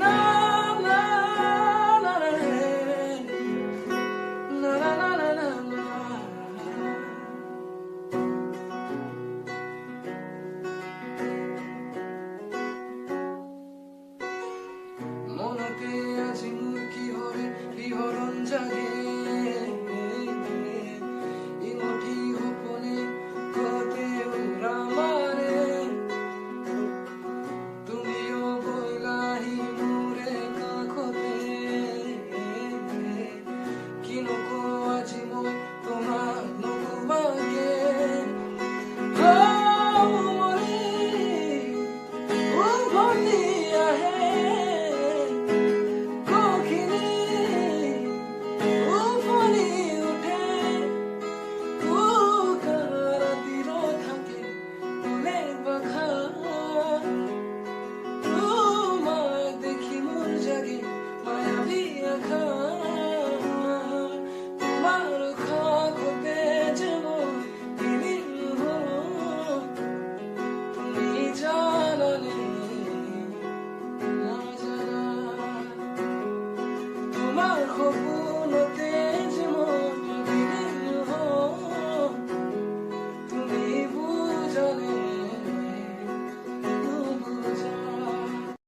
না না না রে, না না না না না না। মনতে আজি মোৰ কিহৰে বিহৰণ জাগে, ইমঠি সপোনে কতে উৰা মাৰে, তুমিও বইলাহি মোৰে কাষতে, কি নকওঁ আজি মই তোমাক নকবাকে। উভতি আহে কখিনি, উফলি উঠে ৰাতিৰ থাকে কোনে বাখা, তোমাক দেখি মোৰ জাগে মায়াবী আশা, তোমাৰ কাষতে যে মই বিলীন হওঁ, তুমি জানানে নাজানা, তোমাৰ সপোনতে